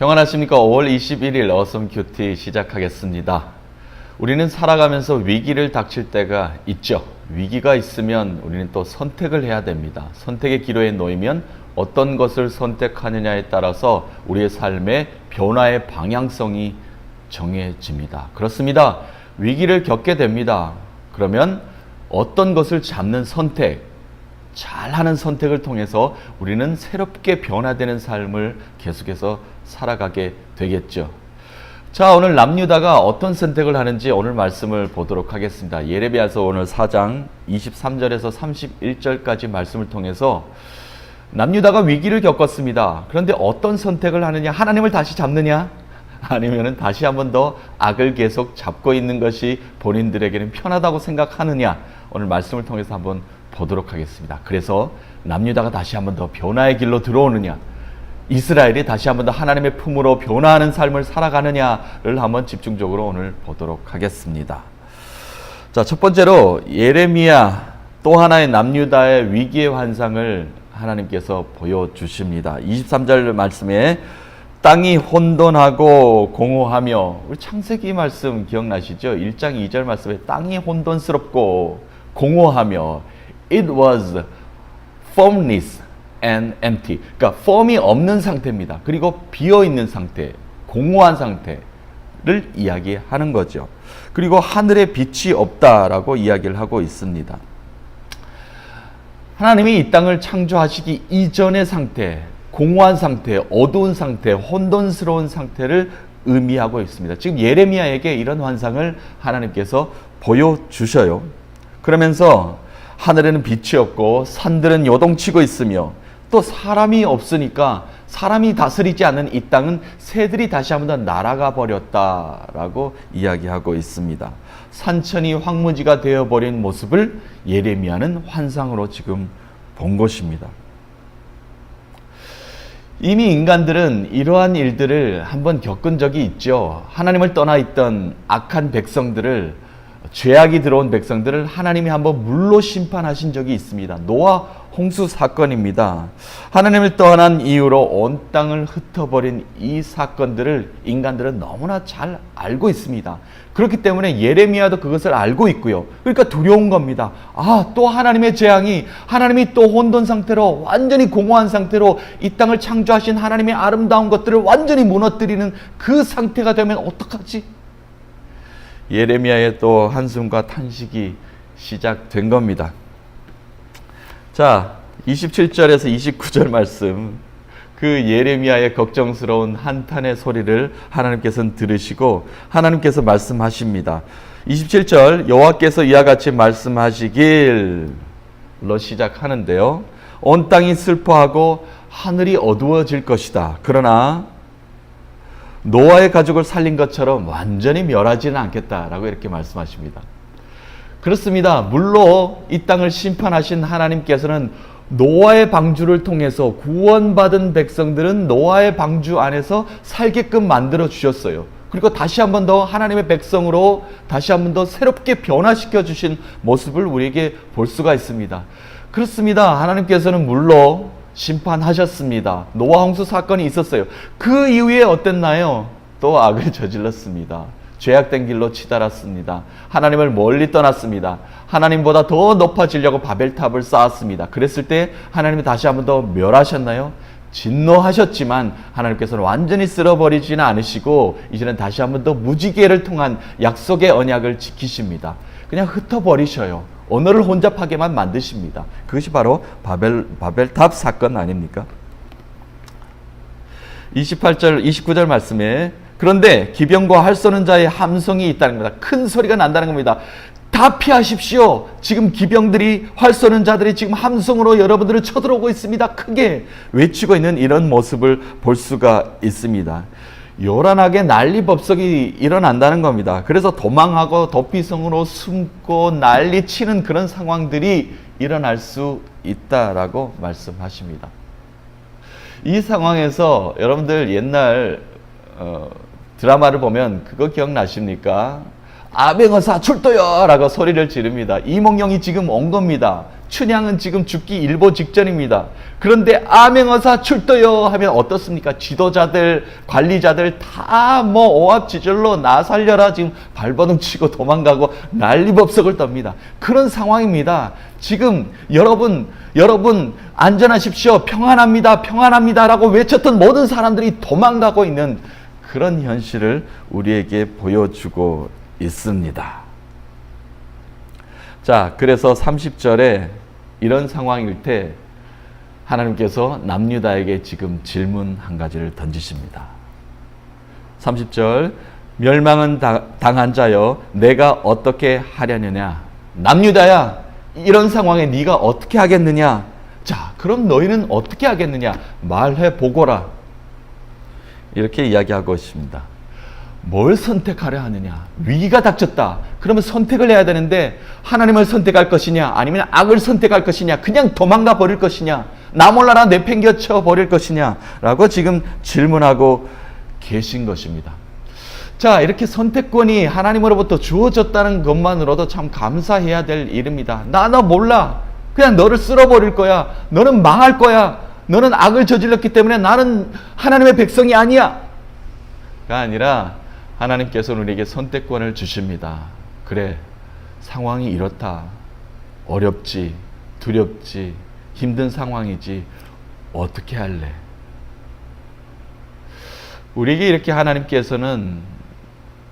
평안하십니까? 5월 21일 어썸 큐티 시작하겠습니다. 우리는 살아가면서 위기를 닥칠 때가 있죠. 위기가 있으면 우리는 또 선택을 해야 됩니다. 선택의 기로에 놓이면 어떤 것을 선택하느냐에 따라서 우리의 삶의 변화의 방향성이 정해집니다. 그렇습니다. 위기를 겪게 됩니다. 그러면 어떤 것을 잡는 선택, 잘하는 선택을 통해서 우리는 새롭게 변화되는 삶을 계속해서 살아가게 되겠죠. 자, 오늘 남유다가 어떤 선택을 하는지 오늘 말씀을 보도록 하겠습니다. 예레미야서 오늘 4장 23절에서 31절까지 말씀을 통해서 남유다가 위기를 겪었습니다. 그런데 어떤 선택을 하느냐? 하나님을 다시 잡느냐? 아니면 다시 한 번 더 악을 계속 잡고 있는 것이 본인들에게는 편하다고 생각하느냐? 오늘 말씀을 통해서 한번 보도록 하겠습니다. 그래서 남유다가 다시 한 번 더 변화의 길로 들어오느냐, 이스라엘이 다시 한 번 더 하나님의 품으로 변화하는 삶을 살아가느냐를 한번 집중적으로 오늘 보도록 하겠습니다. 자, 첫 번째로 예레미야 또 하나의 남유다의 위기의 환상을 하나님께서 보여주십니다. 23절 말씀에 땅이 혼돈하고 공허하며, 우리 창세기 말씀 기억나시죠? 1장 2절 말씀에 땅이 혼돈스럽고 공허하며 It was formless and empty. 그러니까 form이 없는 상태입니다. 그리고 비어있는 상태, 공허한 상태를 이야기하는 거죠. 그리고 하늘에 빛이 없다라고 이야기를 하고 있습니다. 하나님이 이 땅을 창조하시기 이전의 상태, 공허한 상태, 어두운 상태, 혼돈스러운 상태를 의미하고 있습니다. 지금 예레미야에게 이런 환상을 하나님께서 보여주셔요. 그러면서 하늘에는 빛이 없고 산들은 요동치고 있으며 또 사람이 없으니까, 사람이 다스리지 않는 이 땅은 새들이 다시 한번 더 날아가 버렸다라고 이야기하고 있습니다. 산천이 황무지가 되어버린 모습을 예레미야는 환상으로 지금 본 것입니다. 이미 인간들은 이러한 일들을 한번 겪은 적이 있죠. 하나님을 떠나 있던 악한 백성들을, 죄악이 들어온 백성들을 하나님이 한번 물로 심판하신 적이 있습니다. 노아 홍수 사건입니다. 하나님을 떠난 이유로 온 땅을 흩어버린 이 사건들을 인간들은 너무나 잘 알고 있습니다. 그렇기 때문에 예레미야도 그것을 알고 있고요. 그러니까 두려운 겁니다. 또 하나님의 재앙이, 하나님이 또 혼돈 상태로, 완전히 공허한 상태로 이 땅을 창조하신 하나님의 아름다운 것들을 완전히 무너뜨리는 그 상태가 되면 어떡하지? 예레미야의 또 한숨과 탄식이 시작된 겁니다. 자, 27절에서 29절 말씀, 그 예레미야의 걱정스러운 한탄의 소리를 하나님께서는 들으시고 하나님께서 말씀하십니다. 27절, 여호와께서 이와 같이 말씀하시길로 시작하는데요. 온 땅이 슬퍼하고 하늘이 어두워질 것이다. 그러나 노아의 가족을 살린 것처럼 완전히 멸하지는 않겠다라고 이렇게 말씀하십니다. 그렇습니다. 물로 이 땅을 심판하신 하나님께서는 노아의 방주를 통해서 구원받은 백성들은 노아의 방주 안에서 살게끔 만들어 주셨어요. 그리고 다시 한 번 더 하나님의 백성으로 다시 한 번 더 새롭게 변화시켜 주신 모습을 우리에게 볼 수가 있습니다. 그렇습니다. 하나님께서는 물로 심판하셨습니다. 노아 홍수 사건이 있었어요. 그 이후에 어땠나요? 또 악을 저질렀습니다. 죄악된 길로 치달았습니다. 하나님을 멀리 떠났습니다. 하나님보다 더 높아지려고 바벨탑을 쌓았습니다. 그랬을 때 하나님이 다시 한번 더 멸하셨나요? 진노하셨지만 하나님께서는 완전히 쓸어버리지는 않으시고 이제는 다시 한번 더 무지개를 통한 약속의 언약을 지키십니다. 그냥 흩어버리셔요. 언어를 혼잡하게만 만드십니다. 그것이 바로 바벨탑 사건 아닙니까? 28절, 29절 말씀에 그런데 기병과 활 쏘는 자의 함성이 있다는 겁니다. 큰 소리가 난다는 겁니다. 다 피하십시오. 지금 기병들이, 활 쏘는 자들이 지금 함성으로 여러분들을 쳐들어오고 있습니다. 크게 외치고 있는 이런 모습을 볼 수가 있습니다. 요란하게 난리법석이 일어난다는 겁니다. 그래서 도망하고 도피성으로 숨고 난리치는 그런 상황들이 일어날 수 있다라고 말씀하십니다. 이 상황에서 여러분들 옛날 드라마를 보면 그거 기억나십니까? 아맹어사 출도요! 라고 소리를 지릅니다. 이몽룡이 지금 온 겁니다. 춘향은 지금 죽기 일보 직전입니다. 그런데 아맹어사 출도요! 하면 어떻습니까? 지도자들, 관리자들 다 뭐 오합지졸로 나 살려라 지금 발버둥 치고 도망가고 난리법석을 떱니다. 그런 상황입니다. 지금 여러분 안전하십시오. 평안합니다. 평안합니다. 라고 외쳤던 모든 사람들이 도망가고 있는 그런 현실을 우리에게 보여주고 있습니다. 자, 그래서 30절에 이런 상황일 때 하나님께서 남유다에게 지금 질문 한 가지를 던지십니다. 30절, 멸망은 당한 자여 내가 어떻게 하려느냐. 남유다야, 이런 상황에 네가 어떻게 하겠느냐. 자, 그럼 너희는 어떻게 하겠느냐. 말해 보거라. 이렇게 이야기하고 있습니다. 뭘 선택하려 하느냐. 위기가 닥쳤다. 그러면 선택을 해야 되는데 하나님을 선택할 것이냐 아니면 악을 선택할 것이냐, 그냥 도망가 버릴 것이냐, 나 몰라라 내팽겨쳐 버릴 것이냐 라고 지금 질문하고 계신 것입니다. 자, 이렇게 선택권이 하나님으로부터 주어졌다는 것만으로도 참 감사해야 될 일입니다. 너 몰라. 그냥 너를 쓸어버릴 거야. 너는 망할 거야. 너는 악을 저질렀기 때문에 나는 하나님의 백성이 아니야. 가 아니라 하나님께서는 우리에게 선택권을 주십니다. 그래, 상황이 이렇다. 어렵지, 두렵지, 힘든 상황이지. 어떻게 할래? 우리에게 이렇게 하나님께서는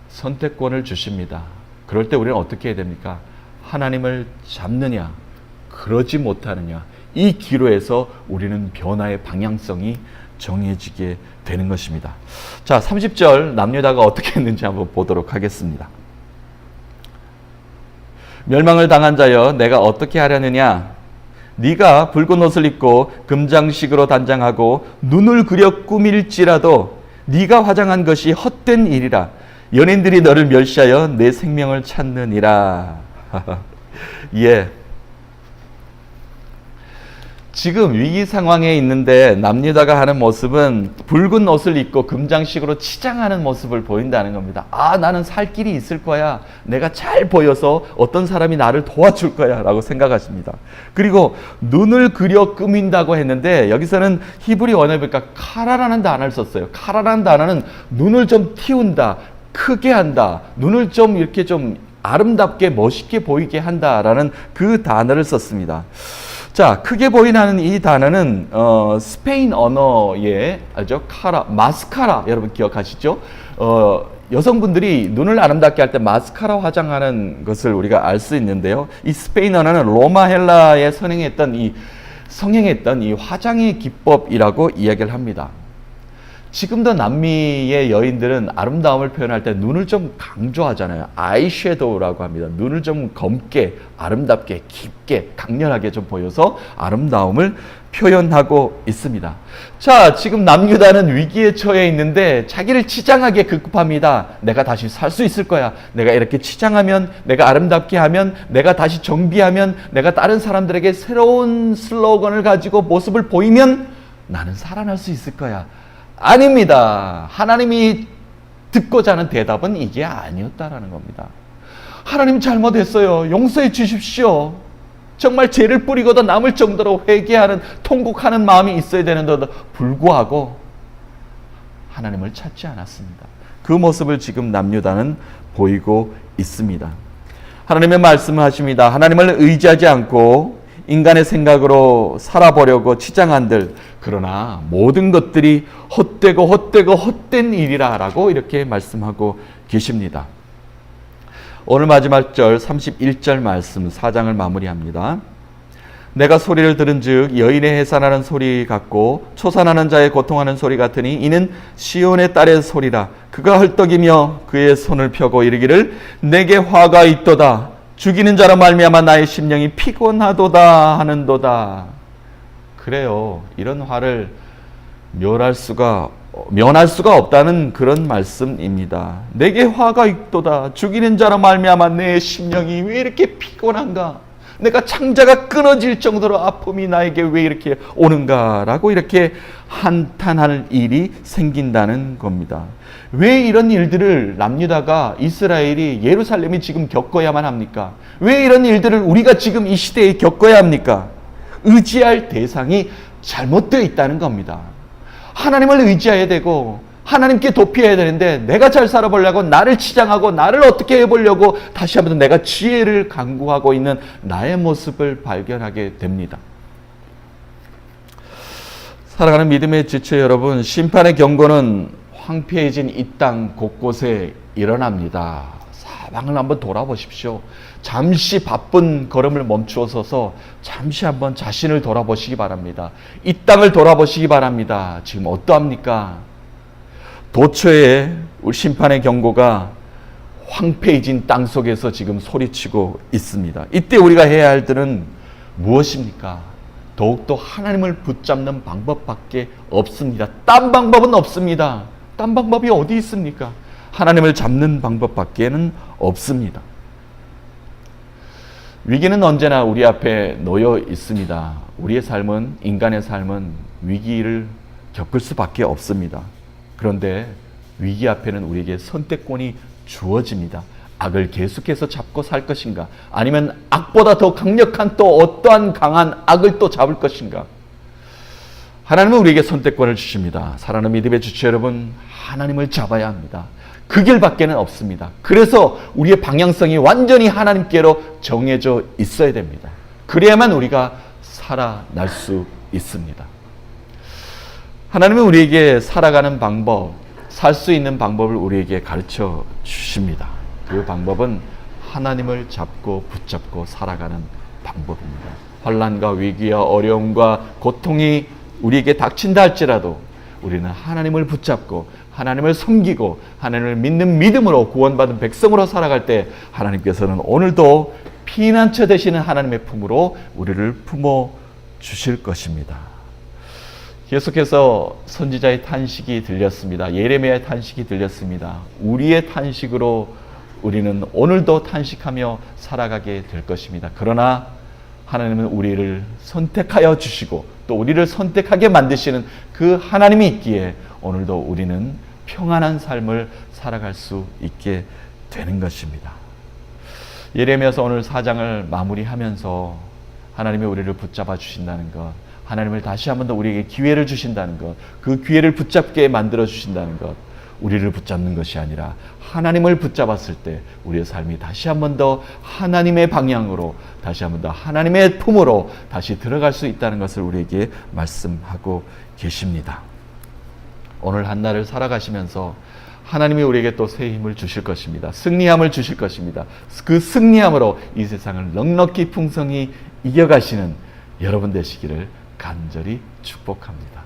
선택권을 주십니다. 그럴 때 우리는 어떻게 해야 됩니까? 하나님을 잡느냐, 그러지 못하느냐. 이 기로에서 우리는 변화의 방향성이 정해지게 되는 것입니다. 자, 30절 남유다가 어떻게 했는지 한번 보도록 하겠습니다. 멸망을 당한 자여 내가 어떻게 하려느냐. 네가 붉은 옷을 입고 금장식으로 단장하고 눈을 그려 꾸밀지라도 네가 화장한 것이 헛된 일이라. 연인들이 너를 멸시하여 내 생명을 찾느니라. 예. 지금 위기 상황에 있는데 남유다가 하는 모습은 붉은 옷을 입고 금장식으로 치장하는 모습을 보인다는 겁니다. 아, 나는 살 길이 있을 거야. 내가 잘 보여서 어떤 사람이 나를 도와줄 거야 라고 생각하십니다. 그리고 눈을 그려 꾸민다고 했는데 여기서는 히브리 원어에 보니까 카라라는 단어를 썼어요. 카라라는 단어는 눈을 좀 틔운다, 크게 한다, 눈을 좀 이렇게 좀 아름답게 멋있게 보이게 한다라는 그 단어를 썼습니다. 자, 크게 보이는 이 단어는 스페인 언어의 마스카라, 여러분 기억하시죠? 여성분들이 눈을 아름답게 할 때 마스카라 화장하는 것을 우리가 알 수 있는데요. 이 스페인 언어는 로마 헬라에 성행했던 이 화장의 기법이라고 이야기를 합니다. 지금도 남미의 여인들은 아름다움을 표현할 때 눈을 좀 강조하잖아요. 아이섀도우라고 합니다. 눈을 좀 검게, 아름답게, 깊게, 강렬하게 좀 보여서 아름다움을 표현하고 있습니다. 자, 지금 남유다는 위기에 처해 있는데 자기를 치장하게 급급합니다. 내가 다시 살 수 있을 거야. 내가 이렇게 치장하면, 내가 아름답게 하면, 내가 다시 정비하면, 내가 다른 사람들에게 새로운 슬로건을 가지고 모습을 보이면 나는 살아날 수 있을 거야. 아닙니다. 하나님이 듣고자 하는 대답은 이게 아니었다라는 겁니다. 하나님 잘못했어요. 용서해 주십시오. 정말 죄를 뿌리고도 남을 정도로 회개하는, 통곡하는 마음이 있어야 되는데도 불구하고 하나님을 찾지 않았습니다. 그 모습을 지금 남유다는 보이고 있습니다. 하나님의 말씀을 하십니다. 하나님을 의지하지 않고 인간의 생각으로 살아보려고 치장한들, 그러나 모든 것들이 헛된 일이라 라고 이렇게 말씀하고 계십니다. 오늘 마지막 절 31절 말씀 4장을 마무리합니다. 내가 소리를 들은 즉 여인의 해산하는 소리 같고 초산하는 자의 고통하는 소리 같으니 이는 시온의 딸의 소리라. 그가 헐떡이며 그의 손을 펴고 이르기를 내게 화가 있도다. 죽이는 자로 말미암아 나의 심령이 피곤하도다 하는도다. 그래요. 이런 화를 면할 수가 없다는 그런 말씀입니다. 내게 화가 있도다. 죽이는 자로 말미암아 내 심령이 왜 이렇게 피곤한가? 내가 창자가 끊어질 정도로 아픔이 나에게 왜 이렇게 오는가라고 이렇게 한탄할 일이 생긴다는 겁니다. 왜 이런 일들을 남유다가 이스라엘이 예루살렘이 지금 겪어야만 합니까? 왜 이런 일들을 우리가 지금 이 시대에 겪어야 합니까? 의지할 대상이 잘못되어 있다는 겁니다. 하나님을 의지해야 되고 하나님께 도피해야 되는데 내가 잘 살아보려고 나를 치장하고 나를 어떻게 해보려고 다시 한번 내가 지혜를 강구하고 있는 나의 모습을 발견하게 됩니다. 살아가는 믿음의 지체 여러분, 심판의 경고는 황폐해진 이 땅 곳곳에 일어납니다. 사방을 한번 돌아보십시오. 잠시 바쁜 걸음을 멈추어서서 잠시 한번 자신을 돌아보시기 바랍니다. 이 땅을 돌아보시기 바랍니다. 지금 어떠합니까? 도처에 우리 심판의 경고가 황폐해진 땅 속에서 지금 소리치고 있습니다. 이때 우리가 해야 할 일은 무엇입니까? 더욱더 하나님을 붙잡는 방법밖에 없습니다. 딴 방법은 없습니다. 딴 방법이 어디 있습니까? 하나님을 잡는 방법밖에는 없습니다. 위기는 언제나 우리 앞에 놓여 있습니다. 우리의 삶은, 인간의 삶은 위기를 겪을 수밖에 없습니다. 그런데 위기 앞에는 우리에게 선택권이 주어집니다. 악을 계속해서 잡고 살 것인가? 아니면 악보다 더 강력한 또 어떠한 강한 악을 또 잡을 것인가? 하나님은 우리에게 선택권을 주십니다. 사랑하는 믿음의 지체 여러분, 하나님을 잡아야 합니다. 그 길밖에는 없습니다. 그래서 우리의 방향성이 완전히 하나님께로 정해져 있어야 됩니다. 그래야만 우리가 살아날 수 있습니다. 하나님은 우리에게 살아가는 방법, 살 수 있는 방법을 우리에게 가르쳐 주십니다. 그 방법은 하나님을 잡고 붙잡고 살아가는 방법입니다. 환난과 위기와 어려움과 고통이 우리에게 닥친다 할지라도 우리는 하나님을 붙잡고 하나님을 섬기고 하나님을 믿는 믿음으로 구원받은 백성으로 살아갈 때 하나님께서는 오늘도 피난처 되시는 하나님의 품으로 우리를 품어 주실 것입니다. 계속해서 선지자의 탄식이 들렸습니다. 예레미야의 탄식이 들렸습니다. 우리의 탄식으로 우리는 오늘도 탄식하며 살아가게 될 것입니다. 그러나 하나님은 우리를 선택하여 주시고 또 우리를 선택하게 만드시는 그 하나님이 있기에 오늘도 우리는 평안한 삶을 살아갈 수 있게 되는 것입니다. 예레미야서 오늘 4장을 마무리하면서 하나님이 우리를 붙잡아 주신다는 것, 하나님을 다시 한 번 더 우리에게 기회를 주신다는 것, 그 기회를 붙잡게 만들어 주신다는 것, 우리를 붙잡는 것이 아니라 하나님을 붙잡았을 때 우리의 삶이 다시 한 번 더 하나님의 방향으로, 다시 한 번 더 하나님의 품으로 다시 들어갈 수 있다는 것을 우리에게 말씀하고 계십니다. 오늘 한 날을 살아가시면서 하나님이 우리에게 또 새 힘을 주실 것입니다. 승리함을 주실 것입니다. 그 승리함으로 이 세상을 넉넉히 풍성히 이겨가시는 여러분 되시기를 간절히 축복합니다.